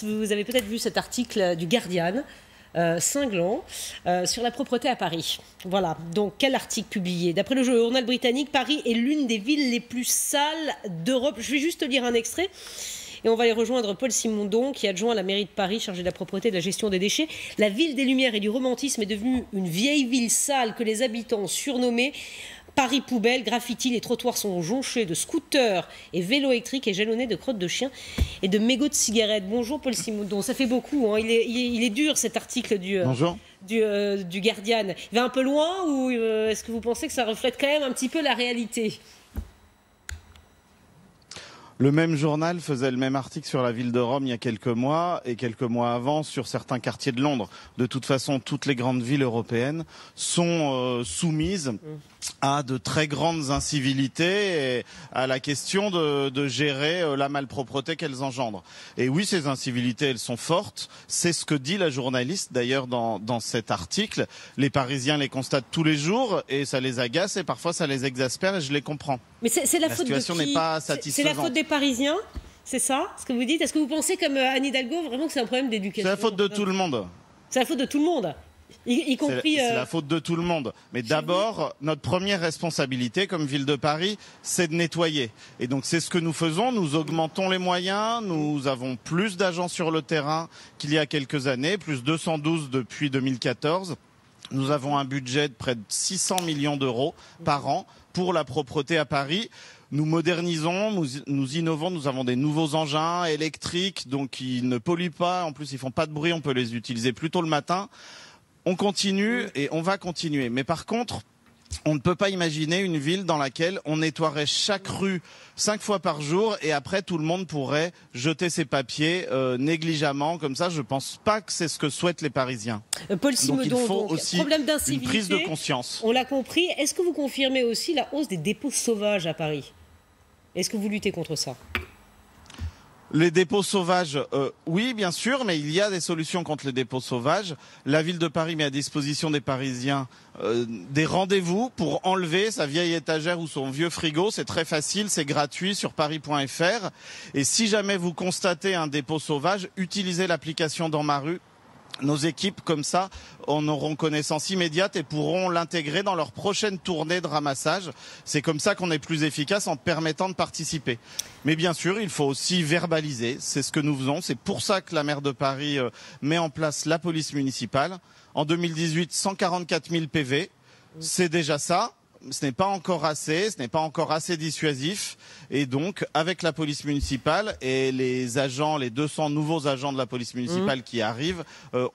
Vous avez peut-être vu cet article du Guardian, cinglant, sur la propreté à Paris. Voilà, donc quel article publié? D'après le journal britannique, Paris est l'une des villes les plus sales d'Europe. Je vais juste lire un extrait. Et on va y rejoindre Paul Simondon, qui est adjoint à la mairie de Paris, chargé de la propreté et de la gestion des déchets. La ville des Lumières et du romantisme est devenue une vieille ville sale que les habitants ont surnommée Paris poubelle. Graffiti, les trottoirs sont jonchés de scooters et vélos électriques et jalonnés de crottes de chiens et de mégots de cigarettes. Bonjour Paul Simondon, ça fait beaucoup, hein. Il est dur cet article du Guardian. Il va un peu loin ou est-ce que vous pensez que ça reflète quand même un petit peu la réalité ? Le même journal faisait le même article sur la ville de Rome il y a quelques mois et quelques mois avant sur certains quartiers de Londres. De toute façon, toutes les grandes villes européennes sont soumises à de très grandes incivilités et à la question de gérer la malpropreté qu'elles engendrent. Et oui, ces incivilités, elles sont fortes. C'est ce que dit la journaliste d'ailleurs dans cet article. Les Parisiens les constatent tous les jours et ça les agace et parfois ça les exaspère et je les comprends. Mais c'est la faute situation n'est pas satisfaisante. C'est la faute des Parisiens, c'est ça ce que vous dites? Est-ce que vous pensez comme Anne Hidalgo vraiment que c'est un problème d'éducation? C'est la faute de tout le monde. C'est la faute de tout le monde, y compris... C'est la faute de tout le monde. Mais d'abord, notre première responsabilité comme ville de Paris, c'est de nettoyer. Et donc c'est ce que nous faisons. Nous augmentons les moyens. Nous avons plus d'agents sur le terrain qu'il y a quelques années, plus 212 depuis 2014. Nous avons un budget de près de 600 millions d'euros par an pour la propreté à Paris. Nous modernisons, nous innovons, nous avons des nouveaux engins électriques, donc ils ne polluent pas, en plus ils font pas de bruit, on peut les utiliser plus tôt le matin. On continue et on va continuer. Mais par contre, on ne peut pas imaginer une ville dans laquelle on nettoierait chaque rue 5 fois par jour et après tout le monde pourrait jeter ses papiers négligemment. Comme ça, je ne pense pas que c'est ce que souhaitent les Parisiens. Paul Simondon, donc il faut aussi problème d'incivilité, une prise de conscience. On l'a compris. Est-ce que vous confirmez aussi la hausse des dépôts sauvages à Paris? Est-ce que vous luttez contre ça? Les dépôts sauvages, oui, bien sûr, mais il y a des solutions contre les dépôts sauvages. La ville de Paris met à disposition des Parisiens des rendez-vous pour enlever sa vieille étagère ou son vieux frigo. C'est très facile, c'est gratuit sur paris.fr. Et si jamais vous constatez un dépôt sauvage, utilisez l'application Dans ma rue. Nos équipes, comme ça, en auront connaissance immédiate et pourront l'intégrer dans leur prochaine tournée de ramassage. C'est comme ça qu'on est plus efficace en permettant de participer. Mais bien sûr, il faut aussi verbaliser. C'est ce que nous faisons. C'est pour ça que la maire de Paris met en place la police municipale. En 2018, 144 000 PV. C'est déjà ça. Ce n'est pas encore assez dissuasif. Et donc, avec la police municipale et les agents, les 200 nouveaux agents de la police municipale qui arrivent,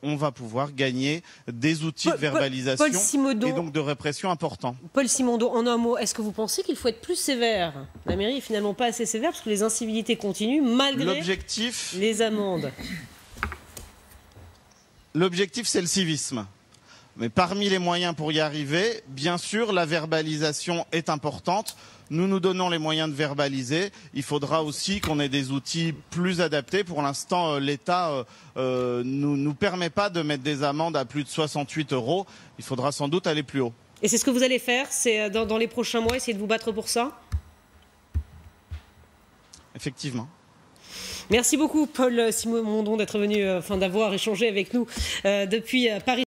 on va pouvoir gagner des outils de verbalisation et donc de répression importants. Paul Simondon, en un mot, est-ce que vous pensez qu'il faut être plus sévère? La mairie est finalement pas assez sévère parce que les incivilités continuent malgré les amendes. L'objectif, c'est le civisme. Mais parmi les moyens pour y arriver, bien sûr, la verbalisation est importante. Nous nous donnons les moyens de verbaliser. Il faudra aussi qu'on ait des outils plus adaptés. Pour l'instant, l'État nous permet pas de mettre des amendes à plus de 68 €. Il faudra sans doute aller plus haut. Et c'est ce que vous allez faire? C'est dans les prochains mois, essayer de vous battre pour ça? Effectivement. Merci beaucoup Paul Simondon d'être venu, d'avoir échangé avec nous depuis Paris.